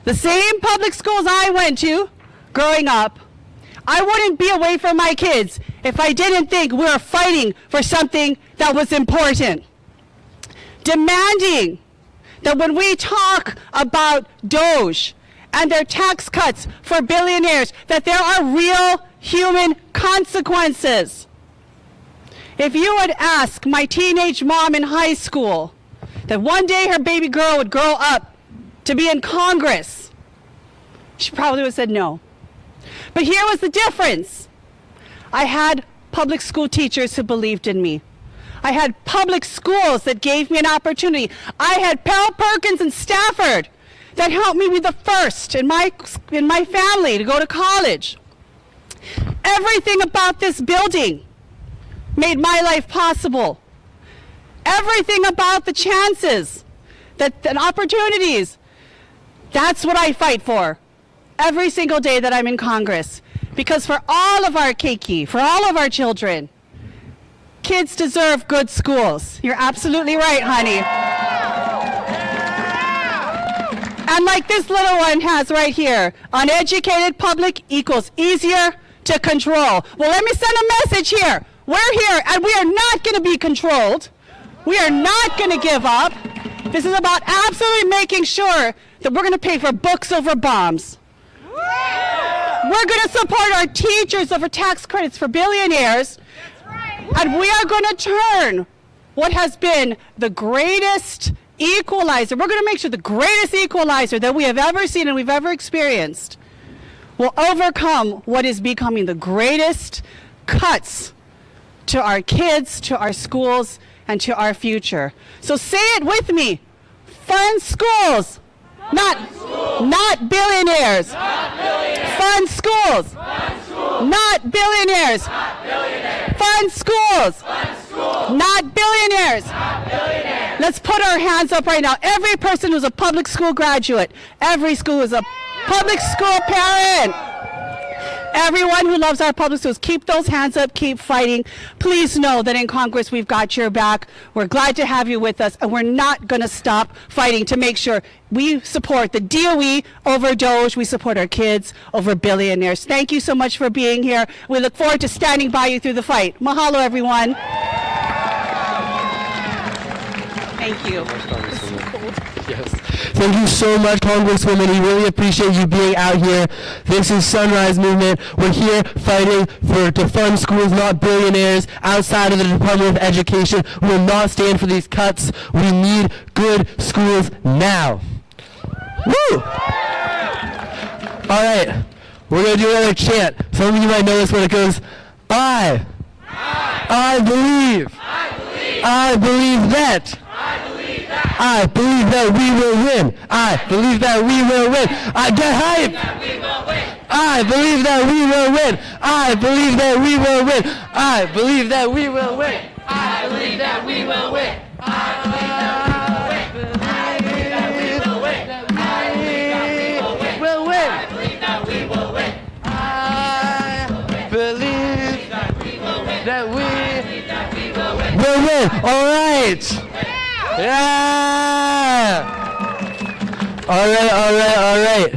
the same public schools I went to growing up, I wouldn't be away from my kids if I didn't think we were fighting for something that was important. Demanding that when we talk about DOJ and their tax cuts for billionaires, that there are real human consequences. If you would ask my teenage mom in high school that one day her baby girl would grow up to be in Congress, she probably would have said no. But here was the difference. I had public school teachers who believed in me. I had public schools that gave me an opportunity. I had Pell Perkins and Stafford that helped me be the first in my family to go to college. Everything about this building made my life possible. Everything about the chances and opportunities, that's what I fight for every single day that I'm in Congress. Because for all of our keiki, for all of our children, kids deserve good schools. You're absolutely right, honey. And like this little one has right here, uneducated public equals easier to control. Well, let me send a message here. We're here and we are not going to be controlled. We are not going to give up. This is about absolutely making sure that we're going to pay for books over bombs. We're going to support our teachers over tax credits for billionaires. And we are going to turn what has been the greatest equalizer. We're going to make sure the greatest equalizer that we have ever seen and we've ever experienced will overcome what is becoming the greatest cuts to our kids, to our schools, and to our future. So say it with me. Fund schools. Not billionaires. Fund schools. Not billionaires. Fund schools. Not billionaires. Let's put our hands up right now. Every person who's a public school graduate, every school is a public school parent. Everyone who loves our public schools, keep those hands up, keep fighting. Please know that in Congress we've got your back. We're glad to have you with us, and we're not going to stop fighting to make sure we support the DOE over DOJ. We support our kids over billionaires. Thank you so much for being here. We look forward to standing by you through the fight. Mahalo, everyone. Thank you. Yes. Thank you so much, Congresswoman. We really appreciate you being out here. This is Sunrise Movement. We're here fighting to fund schools, not billionaires. Outside of the Department of Education, we will not stand for these cuts. We need good schools now. Woo! All right, we're going to do another chant. Some of you might know this when it goes, I believe. I believe that. I believe that we will win. I believe that we will win. I get hype. I believe that we will win. I believe that we will win. I believe that we will win. I believe that we will win. I believe that we will win. I believe that we will win. I believe that we will win. I believe that we will win. That we will win. All right. Yeah! All right.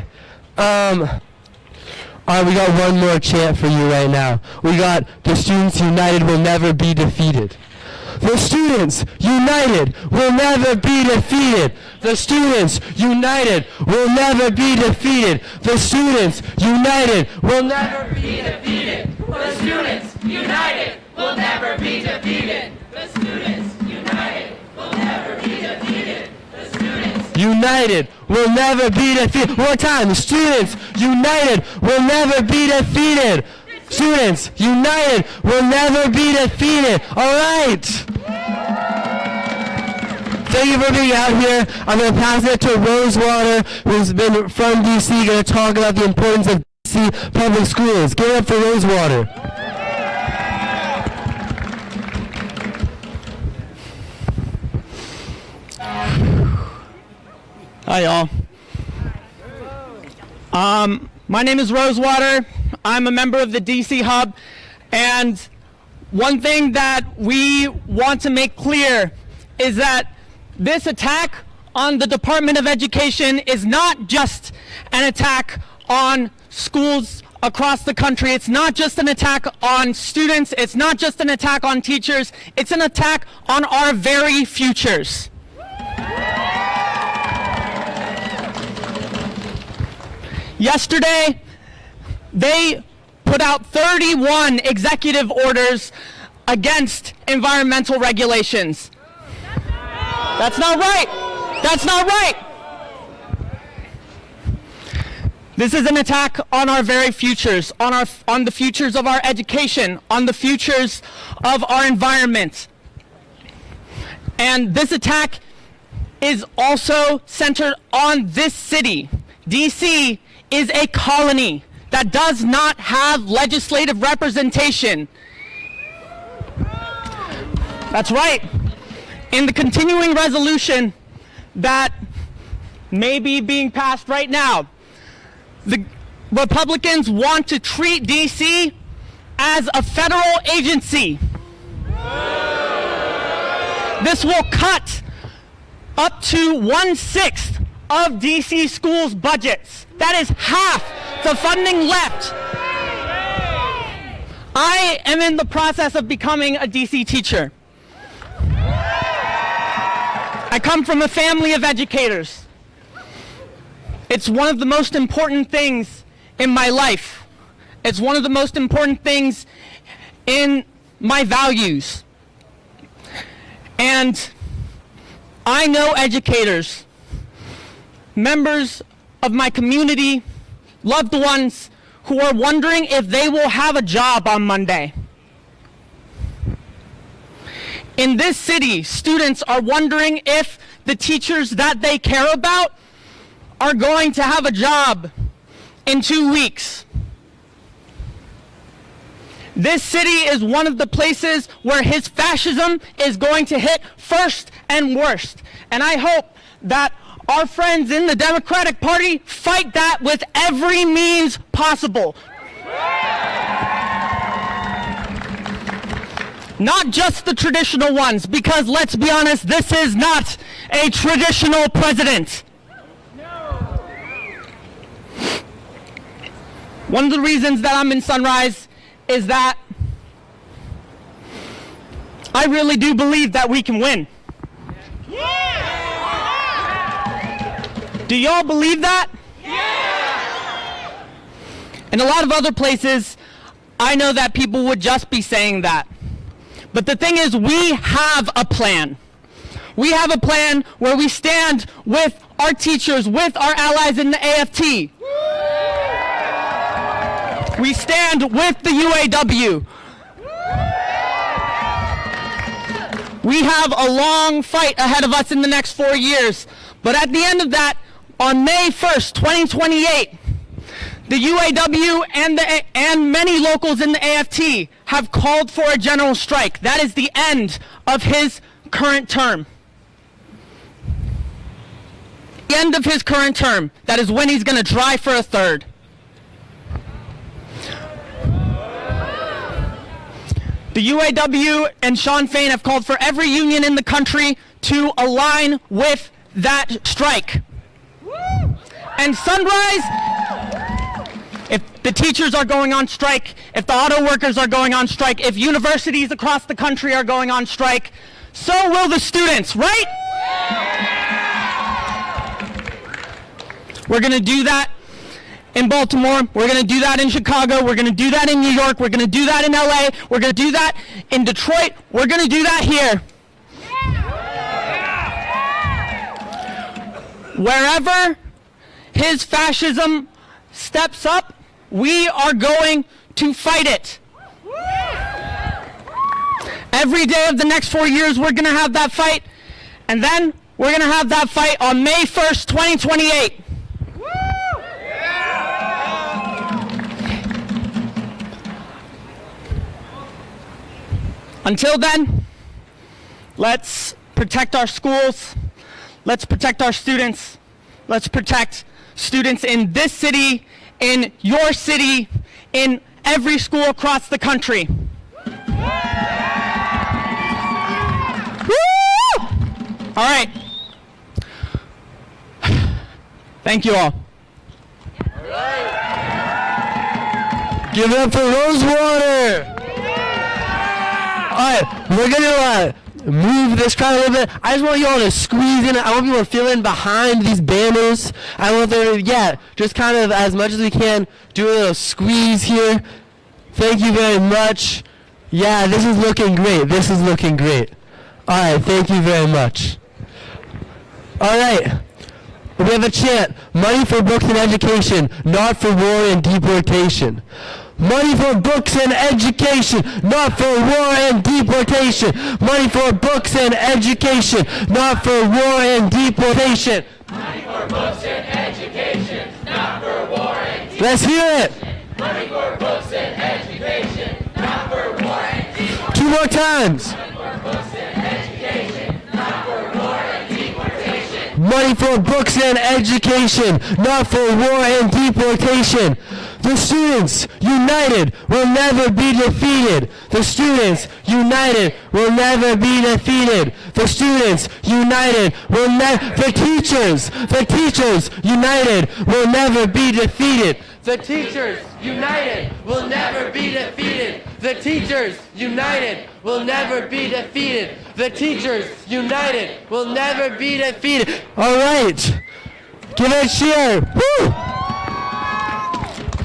We got one more chant for you right now. We got the students united will never be defeated. The students united will never be defeated. The students united will never be defeated. The students united will never be defeated. The students united will never be defeated. The students united will never be defeated. The students united will never be defeated. One more time. The students united will never be defeated. Students united will never be defeated. All right. Thank you for being out here. I'm going to pass it to Rosewater, who's been from D.C., going to talk about the importance of D.C. public schools. Give it up for Rosewater. Hi, y'all. My name is Rosewater. I'm a member of the DC Hub, and one thing that we want to make clear is that this attack on the Department of Education is not just an attack on schools across the country. It's not just an attack on students. It's not just an attack on teachers. It's an attack on our very futures. Yesterday, they put out 31 executive orders against environmental regulations. That's not right. That's not right. This is an attack on our very futures, on the futures of our education, on the futures of our environment. And this attack is also centered on this city. DC is a colony that does not have legislative representation. That's right. In the continuing resolution that may be being passed right now, the Republicans want to treat DC as a federal agency. This will cut up to 1/6 of DC schools' budgets. That is half the funding left. I am in the process of becoming a DC teacher. I come from a family of educators. It's one of the most important things in my life. It's one of the most important things in my values. And I know educators, members of my community, loved ones who are wondering if they will have a job on Monday. In this city, students are wondering if the teachers that they care about are going to have a job in 2 weeks. This city is one of the places where his fascism is going to hit first and worst. And I hope that our friends in the Democratic Party fight that with every means possible. Not just the traditional ones, because let's be honest, this is not a traditional president. One of the reasons that I'm in Sunrise is that I really do believe that we can win. Do y'all believe that? In a lot of other places, I know that people would just be saying that. But the thing is, we have a plan. We have a plan where we stand with our teachers, with our allies in the AFT. We stand with the UAW. We have a long fight ahead of us in the next 4 years. But at the end of that, on May 1st, 2028, the UAW and many locals in the AFT have called for a general strike. That is the end of his current term. The end of his current term. That is when he's going to try for a third. The UAW and Shawn Fain have called for every union in the country to align with that strike. And Sunrise, if the teachers are going on strike, if the auto workers are going on strike, if universities across the country are going on strike, so will the students, right? We're going to do that in Baltimore. We're going to do that in Chicago. We're going to do that in New York. We're going to do that in LA. We're going to do that in Detroit. We're going to do that here. Wherever his fascism steps up, we are going to fight it. Every day of the next 4 years, we're going to have that fight. And then we're going to have that fight on May 1st, 2028. Until then, let's protect our schools. Let's protect our students. Let's protect students in this city, in your city, in every school across the country. Woo! All right. Thank you all. Give it up for Rosewater. All right, we're gonna move this crowd a little bit. I just want you all to squeeze in. I want people to fill in behind these banners. I want them to, just kind of as much as we can, do a little squeeze here. Thank you very much. Yeah, this is looking great. This is looking great. All right, thank you very much. All right, we have a chant. Money for books and education, not for war and deportation. Money for books and education, not for war and deportation. Money for books and education, not for war and deportation. Money for books and education, not for war and deportation. Let's hear it. Money for books and education, not for war and deportation. 2 more times. Money for books and education, not for war and deportation. Money for books and education, not for war and deportation. The students united will never be defeated. The students united will never be defeated. The students united will never, the teachers united will never be defeated. The teachers united will never be defeated. The teachers united will never be defeated. The teachers united will never be defeated. All right, give it a cheer. Woo!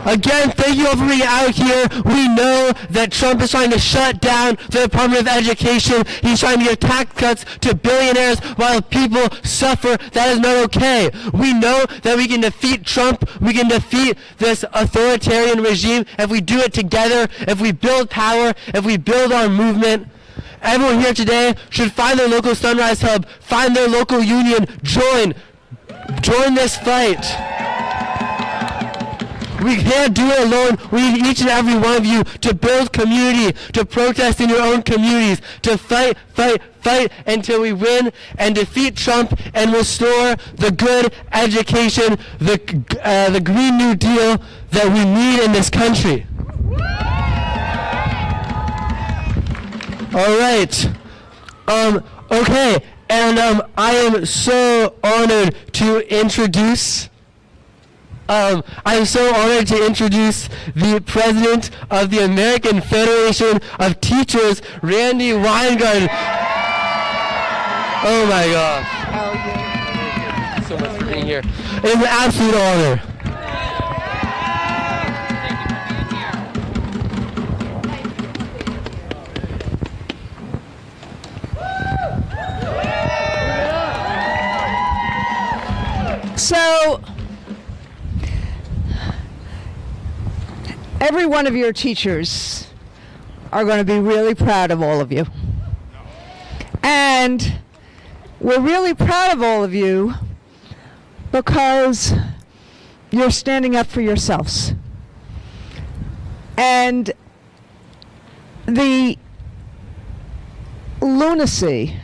Again, thank you all for being out here. We know that Trump is trying to shut down the Department of Education. He's trying to give tax cuts to billionaires while people suffer. That is not okay. We know that we can defeat Trump. We can defeat this authoritarian regime if we do it together, if we build power, if we build our movement. Everyone here today should find their local Sunrise Hub, find their local union, join this fight. We can't do it alone. We need each and every one of you to build community, to protest in your own communities, to fight until we win and defeat Trump and restore the good education, the Green New Deal that we need in this country. All right. Okay. And I am so honored to introduce the president of the American Federation of Teachers, Randy Weingarten. Oh my gosh. Thank you so much for being here. It is an absolute honor. So, every one of your teachers are going to be really proud of all of you. And we're really proud of all of you because you're standing up for yourselves. And the lunacy,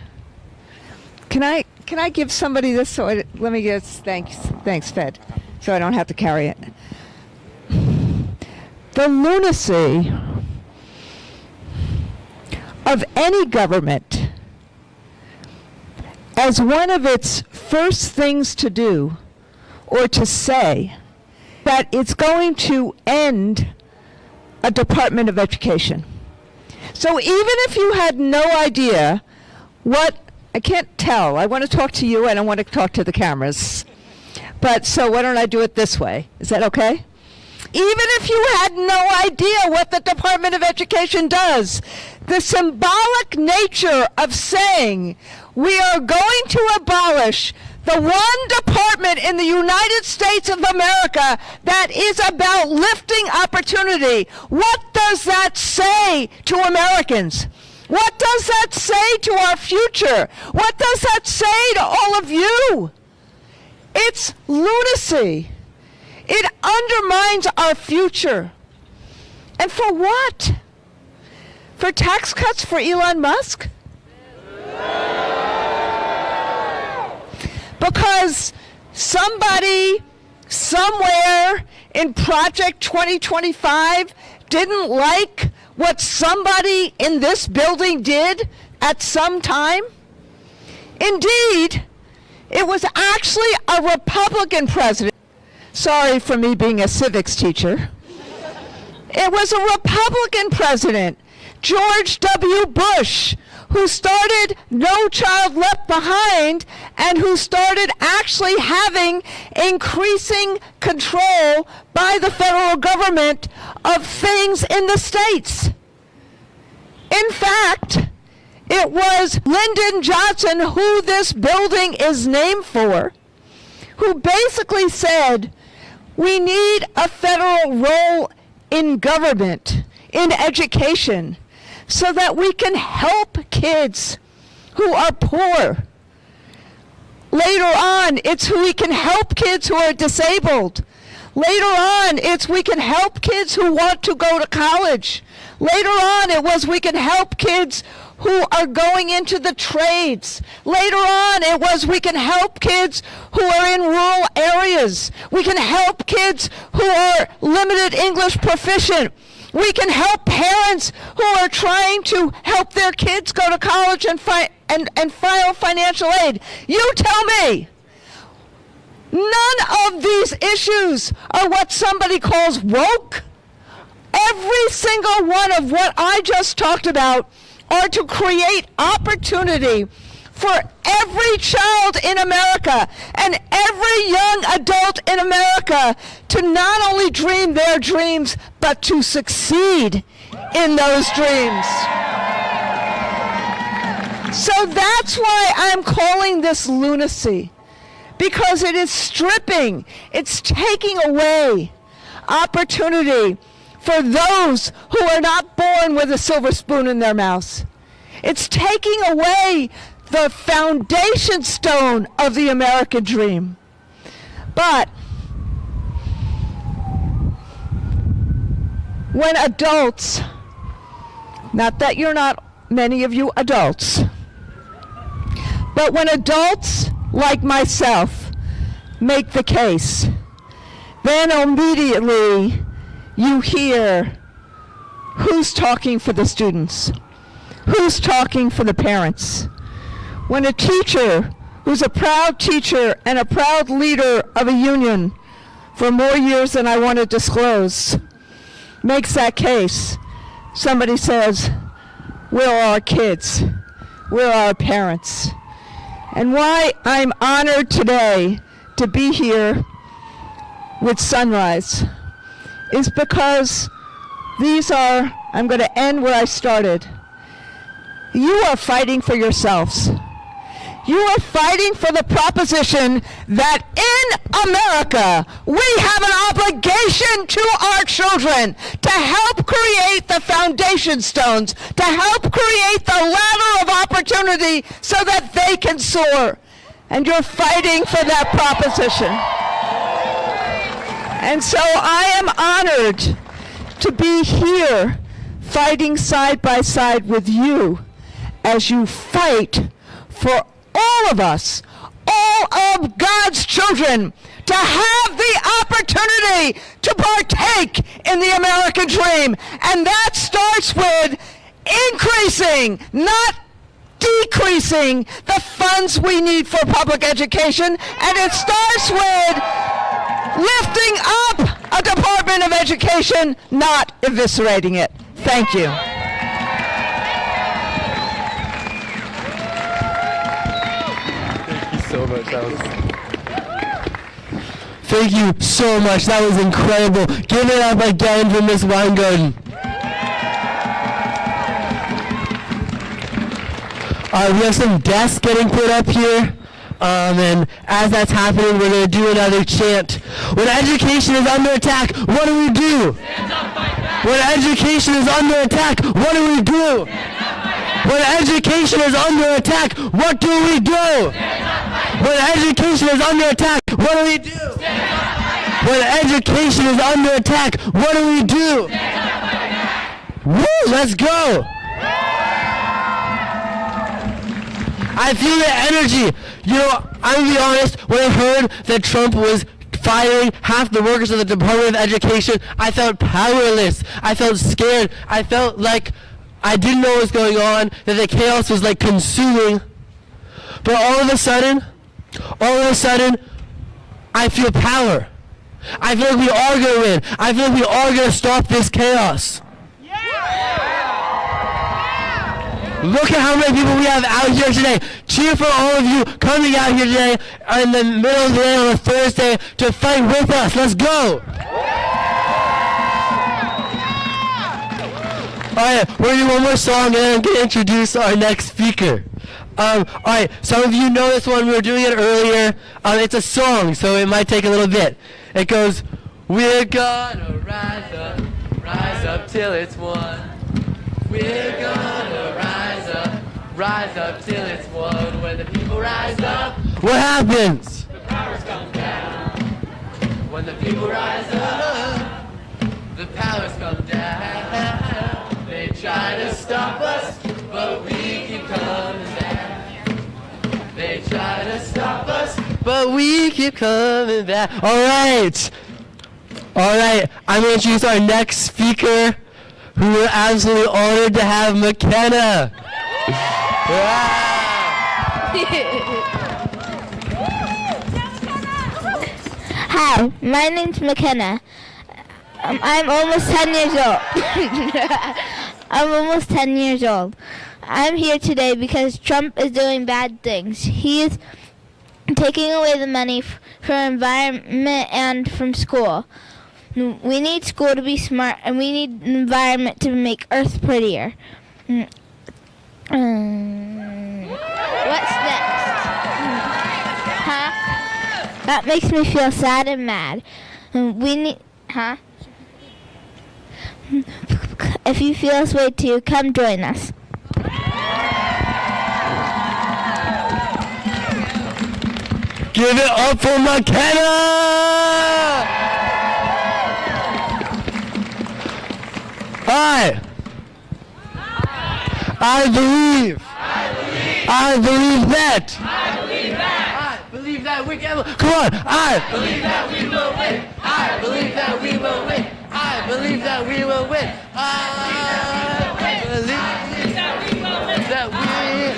can I give somebody this? Let me get, thanks, Fed, so I don't have to carry it. The lunacy of any government as one of its first things to do or to say that it's going to end a Department of Education. So even if you had no idea what, I can't tell, I want to talk to you, I don't want to talk to the cameras. But so why don't I do it this way? Is that okay? Even if you had no idea what the Department of Education does, the symbolic nature of saying we are going to abolish the one department in the United States of America that is about lifting opportunity, what does that say to Americans? What does that say to our future? What does that say to all of you? It's lunacy. It undermines our future. And for what? For tax cuts for Elon Musk? Because somebody, somewhere in Project 2025 didn't like what somebody in this building did at some time? Indeed, it was actually a Republican president Sorry for me being a civics teacher. It was a Republican president, George W. Bush, who started No Child Left Behind and who started actually having increasing control by the federal government of things in the states. In fact, it was Lyndon Johnson, who this building is named for, who basically said, we need a federal role in government, in education, so that we can help kids who are poor. Later on, it's who we can help kids who are disabled. Later on, it's we can help kids who want to go to college. Later on, it was we can help kids who are going into the trades. Later on, it was we can help kids who are in rural areas. We can help kids who are limited English proficient. We can help parents who are trying to help their kids go to college and file financial aid. You tell me. None of these issues are what somebody calls woke. Every single one of what I just talked about are to create opportunity for every child in America and every young adult in America to not only dream their dreams, but to succeed in those dreams. So that's why I'm calling this lunacy, because it is stripping, it's taking away opportunity for those who are not born with a silver spoon in their mouths. It's taking away the foundation stone of the American dream. But when adults, not that you're not many of you adults, but when adults like myself make the case, then immediately you hear who's talking for the students, who's talking for the parents. When a teacher who's a proud teacher and a proud leader of a union for more years than I want to disclose makes that case, somebody says, where are our kids? Where are our parents? And why I'm honored today to be here with Sunrise is because these are, I'm going to end where I started. You are fighting for yourselves. You are fighting for the proposition that in America, we have an obligation to our children to help create the foundation stones, to help create the ladder of opportunity so that they can soar. And you're fighting for that proposition. And so I am honored to be here fighting side by side with you as you fight for all of us, all of God's children, to have the opportunity to partake in the American dream. And that starts with increasing, not decreasing, the funds we need for public education. And it starts with lifting up a Department of Education, not eviscerating it. Thank you. So much. Thank you so much. That was incredible. Give it up again for Ms. Weingarten. We have some desks getting put up here. And as that's happening, we're going to do another chant. When education is under attack, what do we do? When education is under attack, what do we do? When education is under attack, what do we do? When education is under attack, what do we do? When education is under attack, what do we do? Woo, let's go. I feel the energy. You know, I'm going to be honest, when I heard that Trump was firing half the workers of the Department of Education, I felt powerless. I felt scared. I felt like I didn't know what was going on, that the chaos was like consuming. But all of a sudden, I feel power. I feel like we are going to win. I feel like we are going to stop this chaos. Look at how many people we have out here today. Cheer for all of you coming out here today in the middle of the day on a Thursday to fight with us. Let's go. Alright, we're going to do one more song and then I'm going to introduce our next speaker. Alright, some of you know this one. We were doing it earlier. It's a song, so it might take a little bit. It goes, we're gonna rise up till it's won. We're gonna rise up till it's won. When the people rise up, what happens? The powers come down. When the people rise up, the powers come down. They try to stop us, but we keep coming back. They try to stop us, but we keep coming back. All right, I'm going to introduce our next speaker, who we're absolutely honored to have, McKenna. Hi, my name's McKenna. I'm almost 10 years old. I'm almost 10 years old. I'm here today because Trump is doing bad things. He is taking away the money for environment and from school. We need school to be smart, and we need an environment to make Earth prettier. What's next? Huh? That makes me feel sad and mad. We need, huh? If you feel this way too, come join us. Give it up for McKenna! Hi. I believe that. I believe that we can. Come on. I believe that we will win. I believe that we will win. I believe that we will win. I believe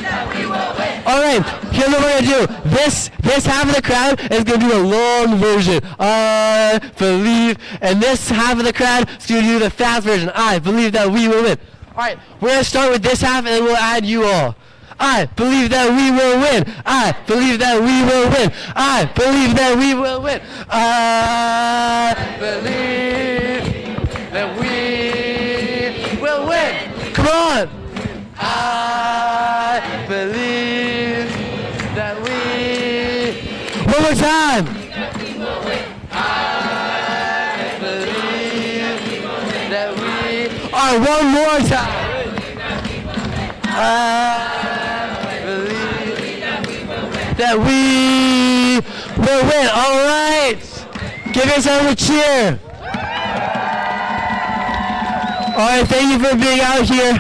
that we will win. All right. Here's what we're gonna do. This half of the crowd is gonna do a long version. I believe, and this half of the crowd is gonna do the fast version. I believe that we will win. All right, we're gonna start with this half, and then we'll add you all. I believe that we will win. I believe that we will win. I believe that we will win. I believe that we will win. Come on. I believe that we. One more time. I believe that we. All right, one more time. I believe that we will win. All right. Give yourself a cheer. All right, thank you for being out here.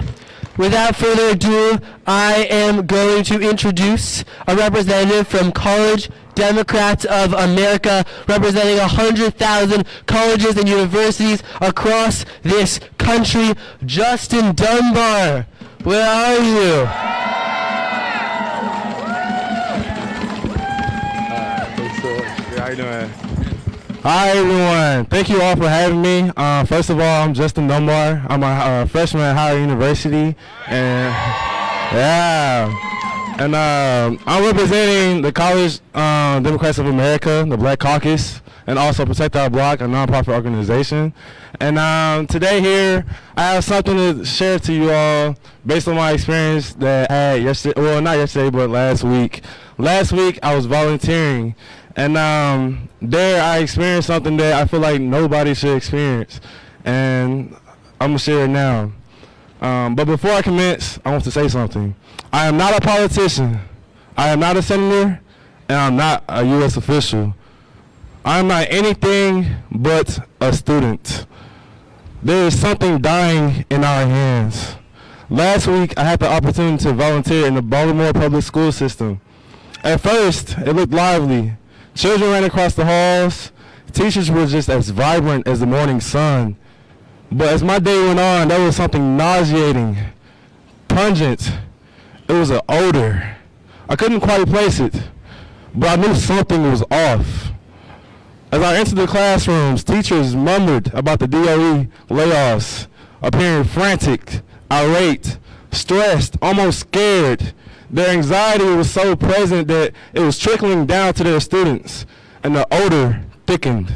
Without further ado, I am going to introduce a representative from College Democrats of America, representing 100,000 colleges and universities across this country, Justin Dunbar. Where are you? How you doing? Hi everyone. Thank you all for having me. First of all, I'm Justin Dunbar. I'm a freshman at Howard University, and I'm representing the College Democrats of America, the Black Caucus, and also Protect Our Block, a nonprofit organization. And today here, I have something to share to you all based on my experience that I had yesterday. Well, not yesterday, but last week. Last week, I was volunteering. And there I experienced something that I feel like nobody should experience. And I'm going to share it now. But before I commence, I want to say something. I am not a politician. I am not a senator. And I'm not a U.S. official. I am not anything but a student. There is something dying in our hands. Last week, I had the opportunity to volunteer in the Baltimore public school system. At first, it looked lively. Children ran across the halls. Teachers were just as vibrant as the morning sun. But as my day went on, there was something nauseating, pungent. It was an odor. I couldn't quite place it, but I knew something was off. As I entered the classrooms, teachers murmured about the DOE layoffs, appearing frantic, irate, stressed, almost scared. Their anxiety was so present that it was trickling down to their students, and the odor thickened.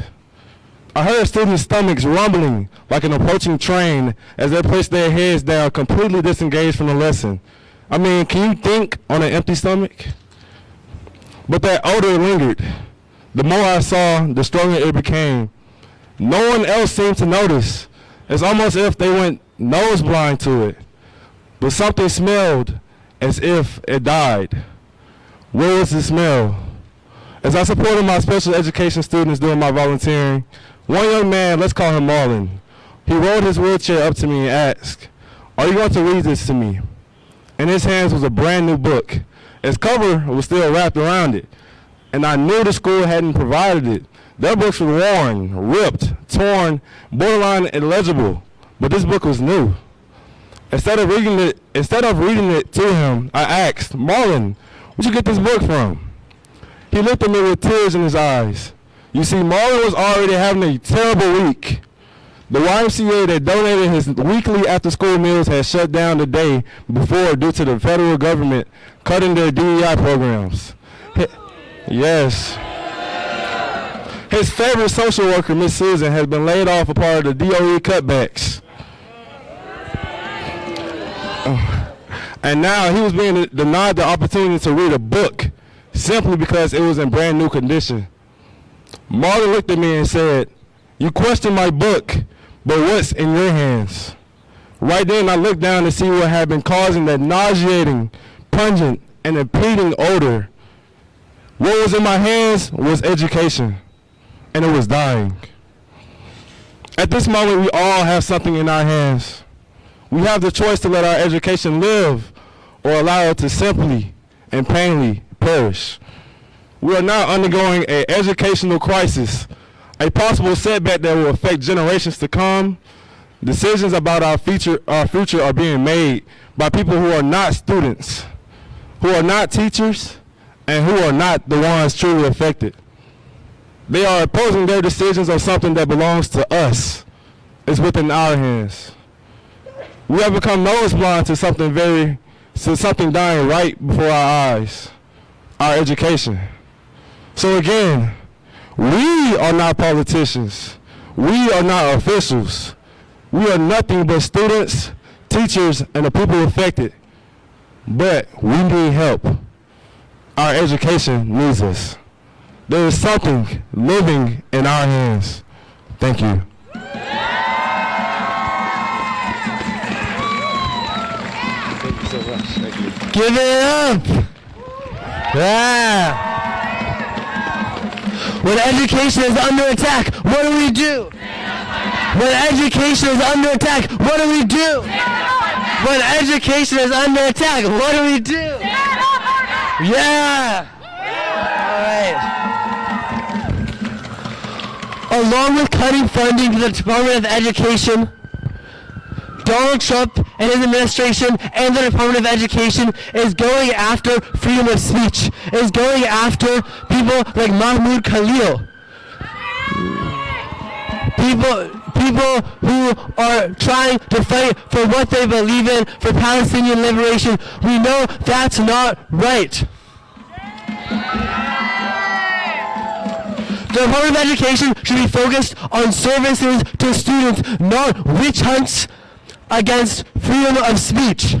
I heard students' stomachs rumbling like an approaching train as they placed their heads down, completely disengaged from the lesson. I mean, can you think on an empty stomach? But that odor lingered. The more I saw, the stronger it became. No one else seemed to notice. It's almost as if they went nose blind to it. But something smelled as if it died. What was the smell? As I supported my special education students doing my volunteering, one young man, let's call him Marlon, he rolled his wheelchair up to me and asked, "Are you going to read this to me?" In his hands was a brand new book. Its cover was still wrapped around it, and I knew the school hadn't provided it. Their books were worn, ripped, torn, borderline illegible, but this book was new. Instead of reading it to him, I asked, "Marlon, where'd you get this book from?" He looked at me with tears in his eyes. You see, Marlon was already having a terrible week. The YMCA that donated his weekly after-school meals had shut down the day before due to the federal government cutting their DEI programs. Yes. His favorite social worker, Miss Susan, has been laid off a part of the DOE cutbacks. And now he was being denied the opportunity to read a book simply because it was in brand new condition. Marlon looked at me and said, "You question my book, but what's in your hands?" Right then I looked down to see what had been causing that nauseating, pungent, and impeding odor. What was in my hands was education, and it was dying. At this moment, we all have something in our hands. We have the choice to let our education live or allow it to simply and painfully perish. We are now undergoing an educational crisis, a possible setback that will affect generations to come. Decisions about our future are being made by people who are not students, who are not teachers, and who are not the ones truly affected. They are opposing their decisions on something that belongs to us. It's within our hands. We have become nose blind to something dying right before our eyes, our education. So again, we are not politicians. We are not officials. We are nothing but students, teachers, and the people affected. But we need help. Our education needs us. There is something living in our hands. Thank you. Thank you so much. Thank you. Give it up. Yeah. When education is under attack, what do we do? When education is under attack, what do we do? When education is under attack, what do we do? Yeah. All right. Along with cutting funding to the Department of Education, Donald Trump and his administration and the Department of Education is going after freedom of speech, is going after people like Mahmoud Khalil. People who are trying to fight for what they believe in, for Palestinian liberation. We know that's not right. The Department of Education should be focused on services to students, not witch hunts against freedom of speech.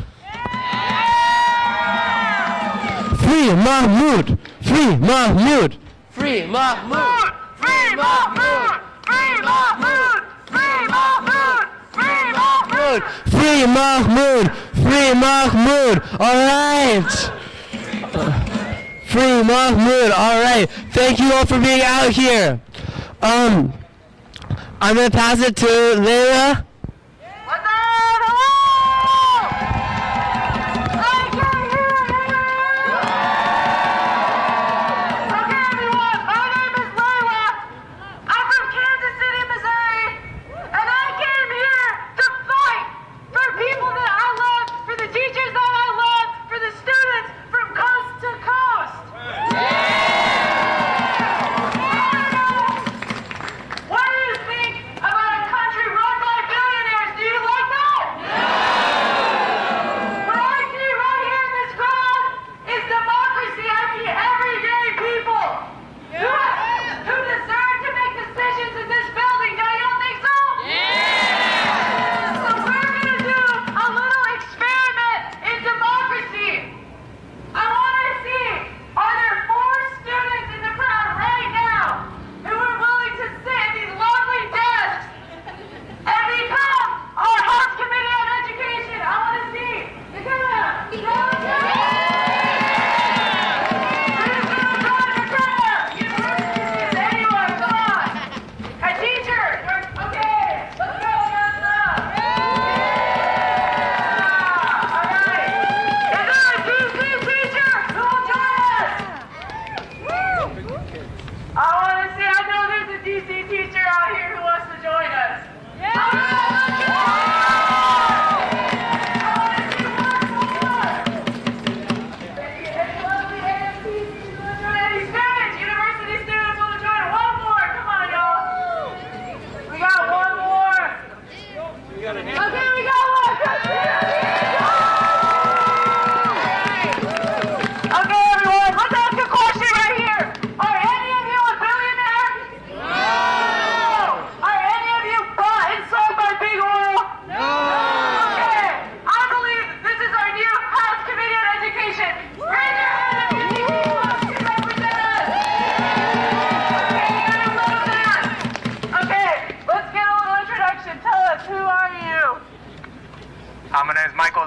Free Mahmoud! Free Mahmoud! Free Mahmoud! Free Mahmoud! Free Mahmoud! Free Mahmoud! Free Mahmoud! Free Mahmoud! Free Mahmoud! Alright! Free Mahmoud! Alright! Thank you all for being out here. I'm gonna pass it to Layla.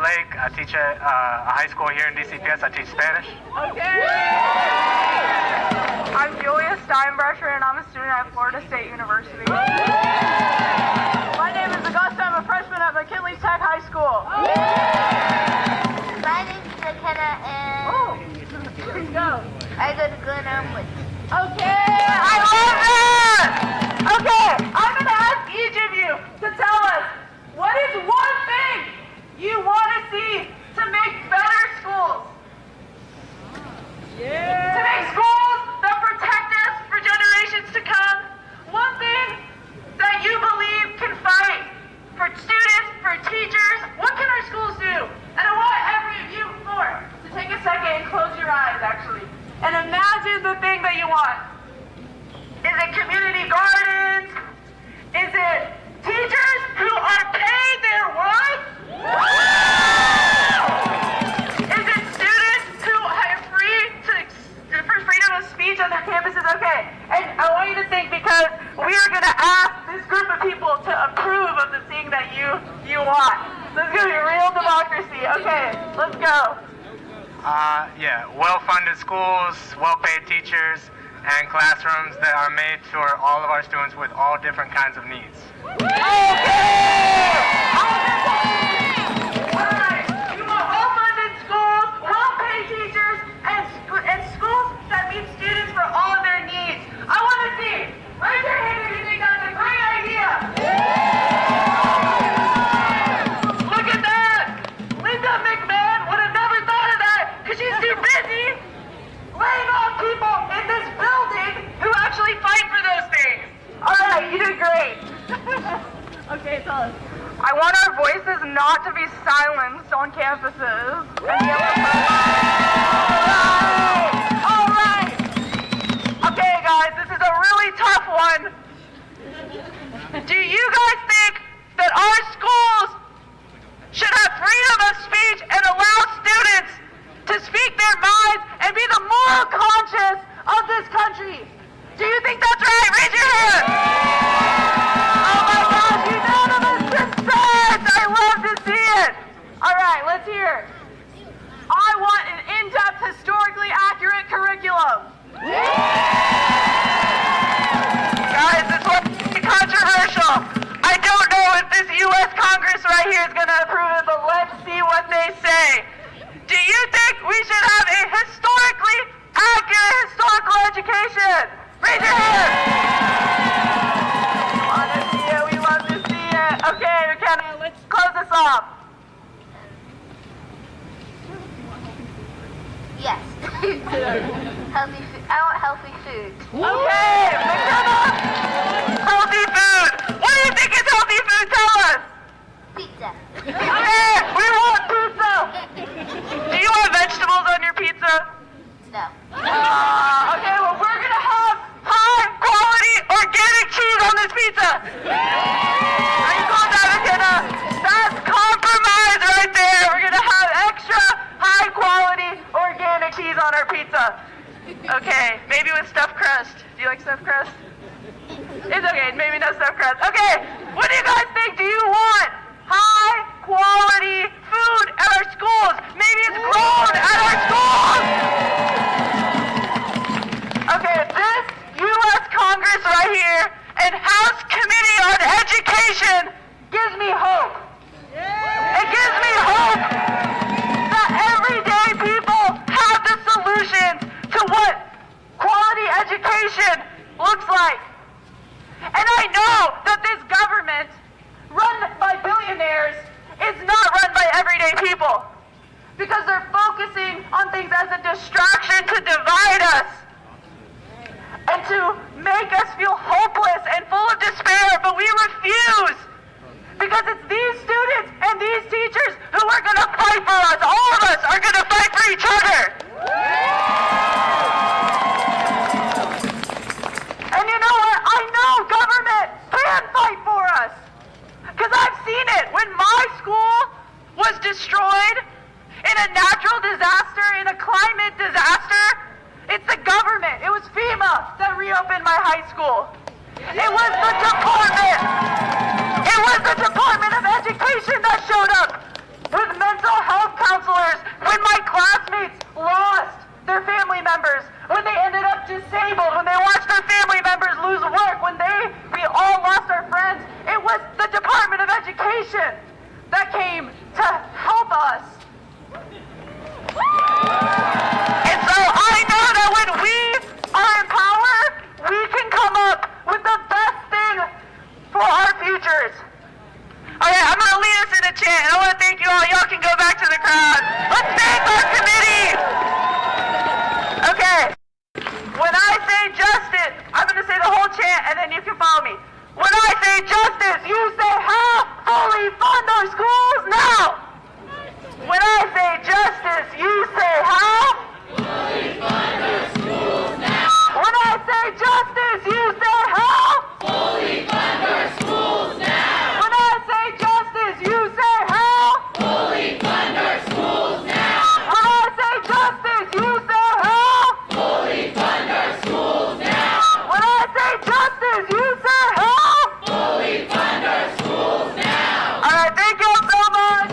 Blake. I teach at a high school here in DCPS. I teach Spanish. Okay. I'm Julia Steinbrecher, and I'm a student at Florida State University. My name is Augusta. I'm a freshman at McKinley Tech High School. My name's McKenna, and I go to Glen Elmwood. Okay, I love it! Okay, I'm going to ask each of you to tell us, what is one thing you want to see to make better schools? Yeah. To make schools that protect us for generations to come. One thing that you believe can fight for students, for teachers. What can our schools do? And I want every of you to take a second and close your eyes, actually. And imagine the thing that you want. Is it community gardens? Is it teachers who are paid their worth? Is it students who are for freedom of speech on their campuses? Okay, and I want you to think, because we are going to ask this group of people to approve of the thing that you want. So it's going to be real democracy. Okay, let's go. Yeah, well-funded schools, well-paid teachers, and classrooms that are made for all of our students with all different kinds of needs. Alright, you want well-funded schools, well-paid teachers, and schools that meet students for all of their needs. I want to see. Raise your hand if you think that's a great idea. Look at that. Linda McMahon would have never thought of that because she's too busy laying off people in this building who actually fight for those things. Alright, you did great. Okay, tell us. I want our voices not to be silenced on campuses. Alright! Okay, guys, this is a really tough one. Do you guys think that our schools should have freedom of speech and allow students to speak their minds and be the moral conscience of this country? Do you think that's right? Raise your hand! Oh my gosh, unanimous consent! I love to see it! Alright, let's hear. I want an in-depth, historically accurate curriculum. Guys, this one's controversial. I don't know if this U.S. Congress right here is going to approve it, but let's see what they say. Do you think we should have a historically accurate historical education? Raise your hand! We want to see it. We love to see it. Okay, McKenna, let's close this off. Yes. Healthy food. I want healthy food. Okay, McKenna! Healthy food. What do you think is healthy food? Tell us. Pizza. Okay, we want pizza. Do you want vegetables on your pizza? No. Okay, well, we're going to have high-quality organic cheese on this pizza. Are you cool with that, McKenna? That's compromise right there. We're going to have extra high-quality organic cheese on our pizza. Okay, maybe with stuffed crust. Do you like stuffed crust? It's okay, maybe no stuffed crust. Okay, what do you guys think? Do you want high-quality food at our schools? Maybe it's grown at our schools. Okay, this U.S. Congress right here and House Committee on Education gives me hope. It gives me hope that everyday people have the solutions to what quality education looks like. And I know that this government, run by billionaires, is not run by everyday people. Because they're focusing on things as a distraction to divide us. And to make us feel hopeless and full of despair, but we refuse. Because it's these students and these teachers who are going to fight for us. All of us are going to fight for each other. And you know what? I know government can fight for us. Because I've seen it. When my school was destroyed in a natural disaster, in a climate disaster, it's the government. It was FEMA that reopened my high school. It was the department. It was the Department of Education that showed up with mental teachers. Okay, I'm going to lead us in a chant, and I want to thank you all. Y'all can go back to the crowd. Let's thank our committee. Okay. When I say justice, I'm going to say the whole chant, and then you can follow me. When I say justice, you say how? Fully fund our schools now. When I say justice, you say how? Fully fund our schools now. When I say justice, you say how? Fully fund our schools now. When I say justice, you say how? Fully fund our schools now. When I say justice, you say how? Fully fund our schools now. When I say justice, you say how? Fully fund our schools now. All right, thank you all so much.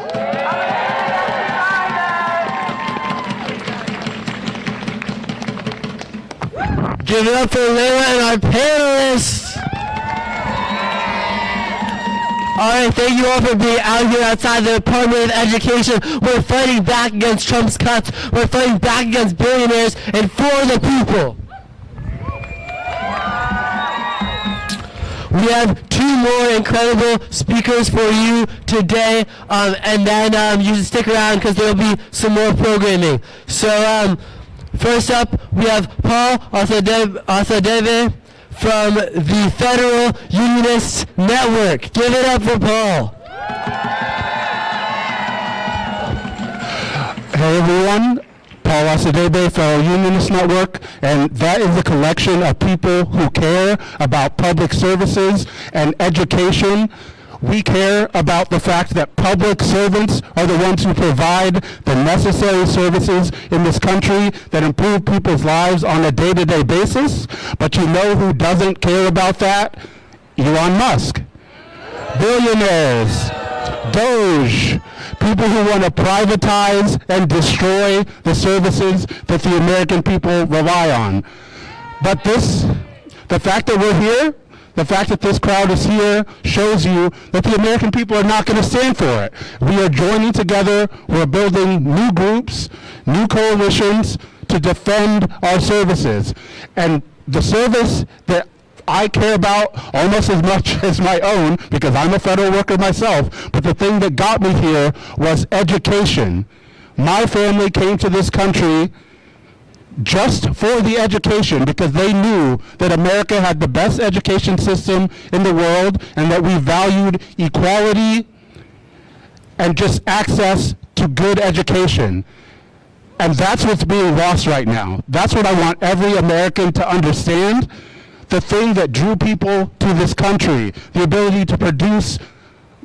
Give it up for Layla and our panelists. All right, thank you all for being out here outside the Department of Education. We're fighting back against Trump's cuts. We're fighting back against billionaires and for the people. We have two more incredible speakers for you today, and then you just stick around because there will be some more programming. So first up, we have Paul Osadebe from the Federal Unionists Network. Give it up for Paul. Hey everyone, Paul Osadebe, Federal Unionist Network, and that is a collection of people who care about public services and education. We care about the fact that public servants are the ones who provide the necessary services in this country that improve people's lives on a day-to-day basis. But you know who doesn't care about that? Elon Musk. Billionaires. Doge. People who want to privatize and destroy the services that the American people rely on. But the fact that we're here, the fact that this crowd is here shows you that the American people are not going to stand for it. We are joining together. We're building new groups, new coalitions to defend our services. And the service that I care about almost as much as my own, because I'm a federal worker myself, but the thing that got me here was education. My family came to this country just for the education because they knew that America had the best education system in the world and that we valued equality and just access to good education. And that's what's being lost right now. That's what I want every American to understand. The thing that drew people to this country, the ability to produce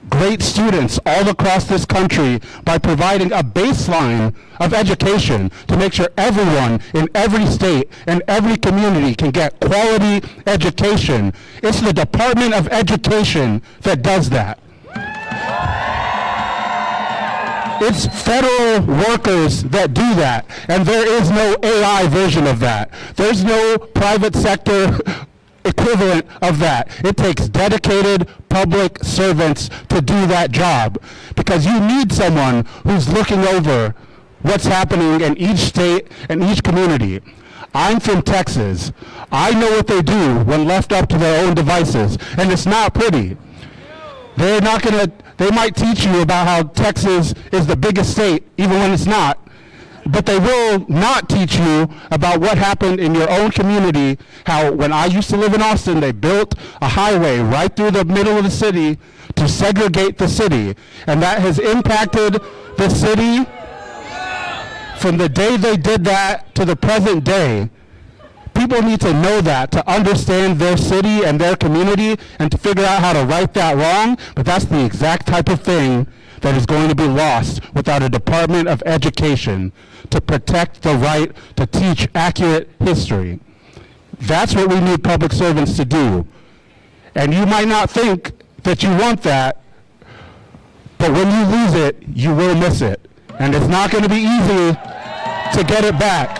great students all across this country by providing a baseline of education to make sure everyone in every state and every community can get quality education. It's the Department of Education that does that. It's federal workers that do that, and there is no AI version of that. There's no private sector equivalent of that. It takes dedicated public servants to do that job because you need someone who's looking over what's happening in each state and each community. I'm from Texas. I know what they do when left up to their own devices, and it's not pretty. They might teach you about how Texas is the biggest state, even when it's not. But they will not teach you about what happened in your own community, how when I used to live in Austin, they built a highway right through the middle of the city to segregate the city. And that has impacted the city from the day they did that to the present day. People need to know that to understand their city and their community and to figure out how to right that wrong. But that's the exact type of thing that is going to be lost without a Department of Education to protect the right to teach accurate history. That's what we need public servants to do. And you might not think that you want that, but when you lose it, you will miss it. And it's not going to be easy to get it back.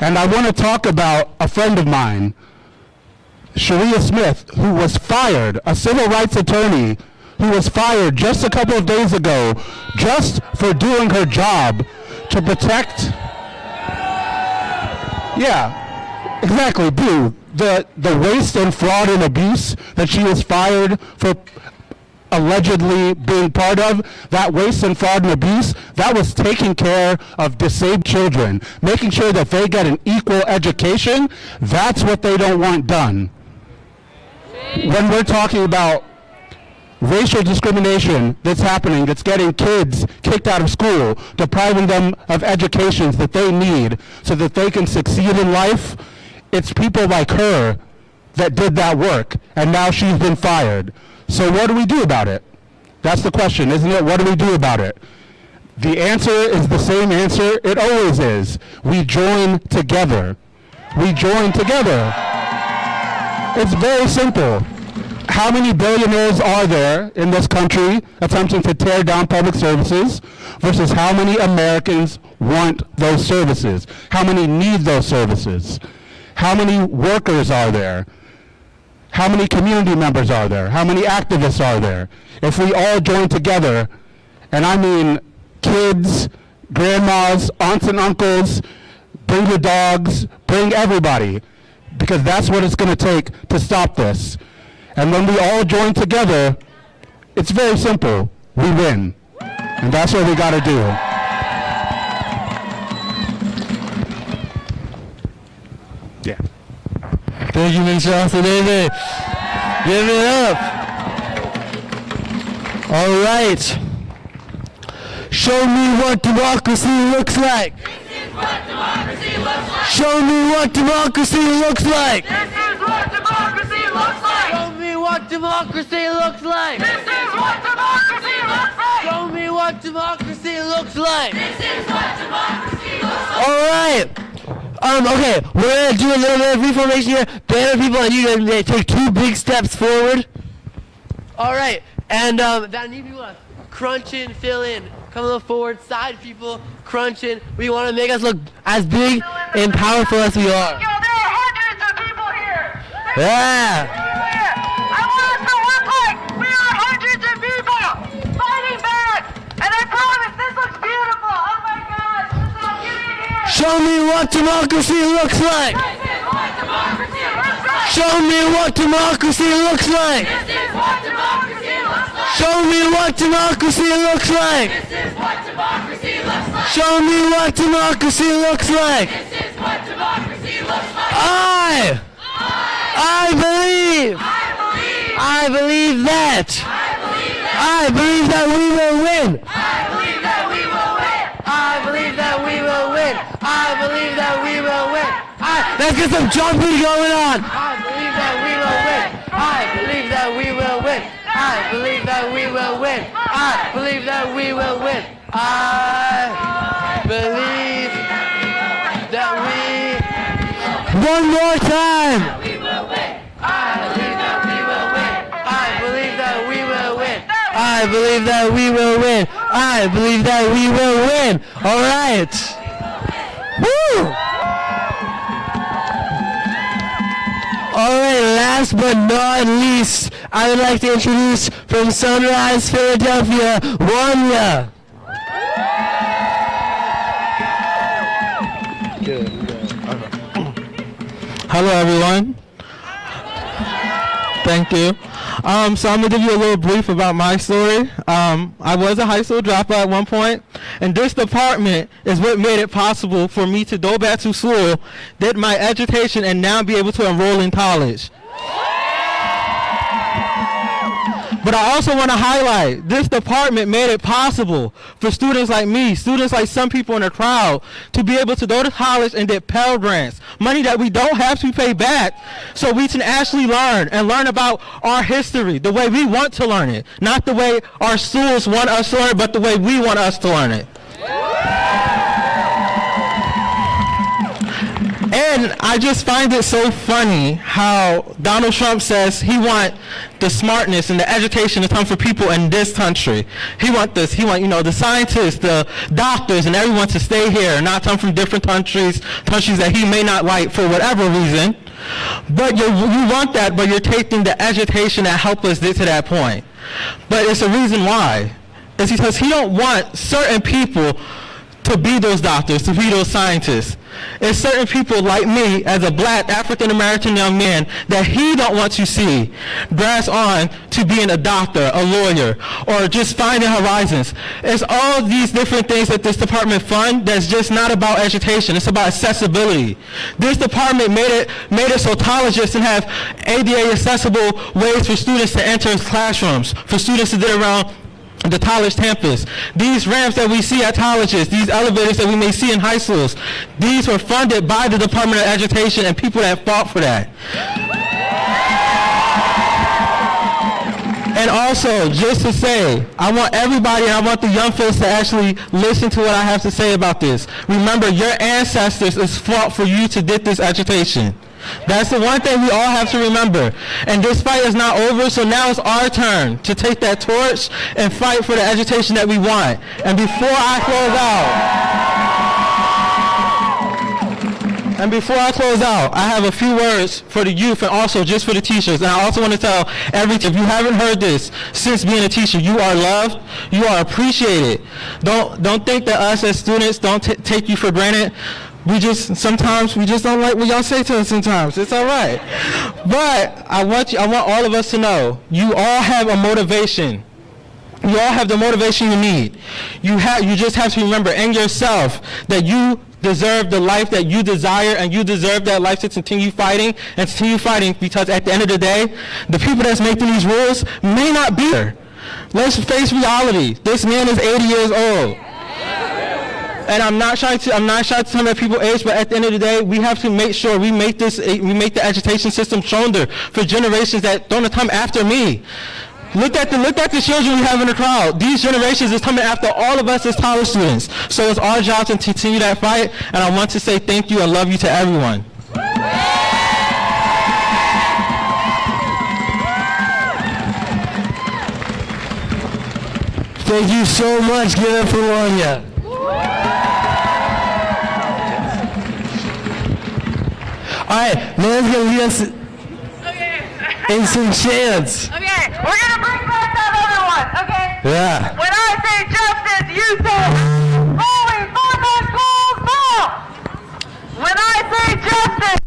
And I want to talk about a friend of mine, Sharia Smith, who was fired, a civil rights attorney who was fired just a couple of days ago just for doing her job to protect, yeah, exactly, Boo. the waste and fraud and abuse that she was fired for allegedly being part of, that waste and fraud and abuse, that was taking care of disabled children, making sure that they get an equal education. That's what they don't want done. When we're talking about racial discrimination that's happening, that's getting kids kicked out of school, depriving them of educations that they need so that they can succeed in life, it's people like her that did that work, and now she's been fired. So what do we do about it? That's the question, isn't it? What do we do about it? The answer is the same answer it always is. We join together. We join together. It's very simple. How many billionaires are there in this country attempting to tear down public services versus how many Americans want those services? How many need those services? How many workers are there? How many community members are there? How many activists are there? If we all join together, and I mean kids, grandmas, aunts and uncles, bring your dogs, bring everybody, because that's what it's going to take to stop this. And when we all join together, it's very simple. We win. And that's what we got to do. Yeah. Thank you, Ms. Johnson. David. Give it up. All right. Show me what democracy looks like. This is what democracy looks like. Show me what democracy looks like. This is what democracy looks like. Show me what democracy looks like. This is what democracy looks like. Show me what democracy looks like. This is what democracy looks like. All right. Okay, we're going to do a little bit of reformation here. Banner people, and you're going to take 2 big steps forward. All right, and that need people to crunch in, fill in. Come a little forward, side people, crunch in. We want to make us look As big and powerful as we are. Yo, there are hundreds of people here. Yeah. I want us to look like we are hundreds of people fighting back. And I promise this looks beautiful. Oh my gosh. This is all getting here. Show me what democracy looks like. This is what democracy looks like. Show me what democracy looks like. This is what democracy looks like. Show me what democracy looks like. This is what democracy looks like. Show me what democracy looks like. This is what democracy looks like. I believe that. I believe that we will win. I believe that we will win. I believe that we will win. I believe that we will win. Let's get some jumping going on. I believe that we will win. I believe that we will win. I believe that we will win. I believe that we will win. I believe that we. One more time. We will win. I believe that we will win. I believe that we will win. I believe that we will win. I believe that we will win. All right. Woo! All right, last but not least, I would like to introduce from Sunrise, Philadelphia, Wanya. Hello, everyone. Thank you. So I'm going to give you a little brief about my story. I was a high school dropout at one point, and this department is what made it possible for me to go back to school, get my education, and now be able to enroll in college. But I also want to highlight, this department made it possible for students like me, students like some people in the crowd, to be able to go to college and get Pell Grants, money that we don't have to pay back, so we can actually learn about our history, the way we want to learn it. Not the way our schools want us to learn it, but the way we want us to learn it. And I just find it so funny how Donald Trump says he wants the smartness and the education to come for people in this country. He want the scientists, the doctors, and everyone to stay here and not come from different countries that he may not like for whatever reason. But you want that, but you're taking the education that helped us get to that point. But it's a reason why. It's because he don't want certain people to be those doctors, to be those scientists. It's certain people like me, as a black African-American young man, that he don't want to see grass on to being a doctor, a lawyer, or just finding horizons. It's all these different things that this department fund that's just not about education. It's about accessibility. This department made it so colleges can have ADA accessible ways for students to enter classrooms, for students to get around the college campus. These ramps that we see at colleges, these elevators that we may see in high schools, these were funded by the Department of Education and people that fought for that. And also, just to say, I want everybody and I want the young folks to actually listen to what I have to say about this. Remember, your ancestors has fought for you to get this education. That's the one thing we all have to remember. And this fight is not over, so now it's our turn to take that torch and fight for the education that we want. And before I close out, I have a few words for the youth and also just for the teachers. And I also want to tell if you haven't heard this since being a teacher, you are loved, you are appreciated. Don't think that us as students don't take you for granted. Sometimes we just don't like what y'all say to us sometimes. It's all right. But I want all of us to know, you all have a motivation. You all have the motivation you need. You just have to remember in yourself that you deserve the life that you desire, and you deserve that life to continue fighting because at the end of the day, the people that's making these rules may not be there. Let's face reality. This man is 80 years old. And I'm not trying to tell my people age, but at the end of the day, we have to make sure we make the education system stronger for generations that don't come after me. Look at the children we have in the crowd. These generations is coming after all of us as college students. So it's our job to continue that fight, and I want to say thank you and love you to everyone. Thank you so much. Give it for Wanya. All right, Nan's gonna lead us in some chants. Okay, we're gonna bring back that other one, okay? Yeah. When I say justice, you say, holy fucking schools ball! When I say justice,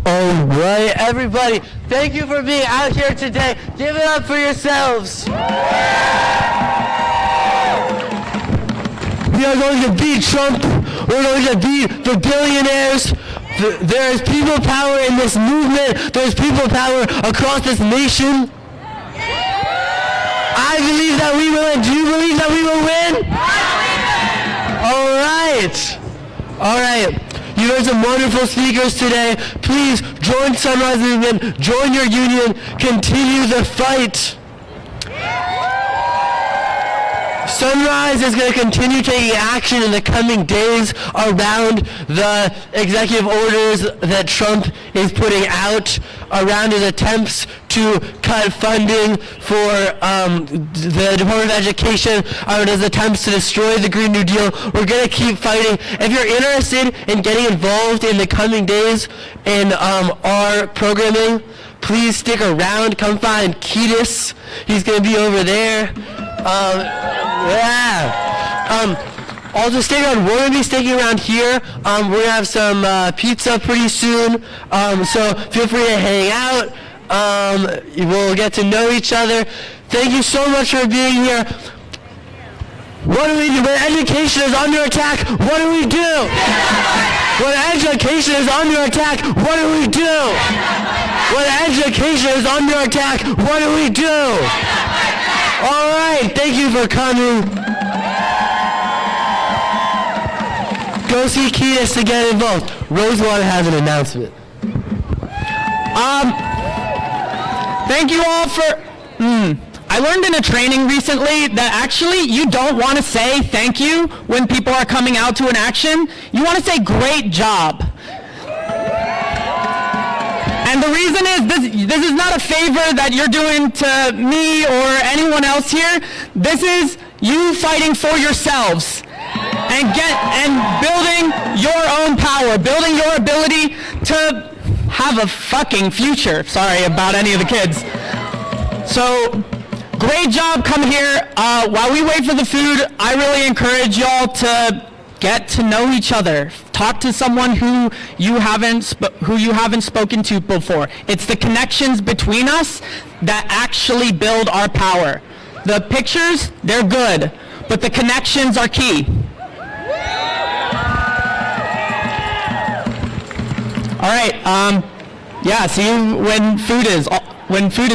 All right, everybody, thank you for being out here today. Give it up for yourselves. We are going to beat Trump. We're going to beat the billionaires. There is people power in this movement. There's people power across this nation. I believe that we will win. Do you believe that we will win? All right. You heard some wonderful speakers today. Please join Sunrise Movement, join your union, continue the fight. Sunrise is going to continue taking action in the coming days around the executive orders that Trump is putting out, around his attempts to cut funding for the Department of Education, around his attempts to destroy the Green New Deal. We're going to keep fighting. If you're interested in getting involved in the coming days in our programming, please stick around. Come find Ketis. He's going to be over there. Also stay around. We're going to be sticking around here. We're going to have some pizza pretty soon. So feel free to hang out. We'll get to know each other. Thank you so much for being here. What do we do? When education is under attack, what do we do? When education is under attack, what do we do? When education is under attack, what do we do? All right, thank you for coming. Go see Ketis to get involved. Rosewater has an announcement. Thank you all for... I learned in a training recently that actually you don't want to say thank you when people are coming out to an action. You want to say great job. And the reason is this is not a favor that you're doing to me or anyone else here. This is you fighting for yourselves and building your own power, building your ability to have a fucking future. Sorry about any of the kids. So, great job. Come here. While we wait for the food, I really encourage y'all to get to know each other. Talk to someone who you haven't spoken to before. It's the connections between us that actually build our power. The pictures, they're good, but the connections are key. All right. Yeah. See you when food is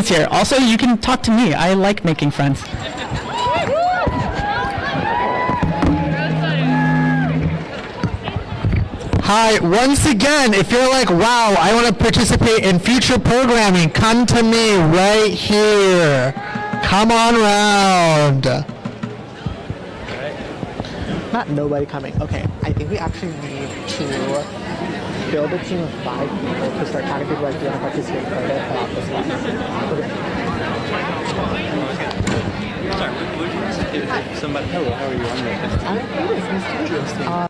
here. Also, you can talk to me. I like making friends. Hi, once again, if you're like, wow, I want to participate in future programming, come to me right here. Come on round. Not nobody coming. Okay, I think we actually need to build a team of 5 people to start talking to people like, do you want to participate in further about this one? Okay. Somebody, hello, how are you? I'm Nice to meet you.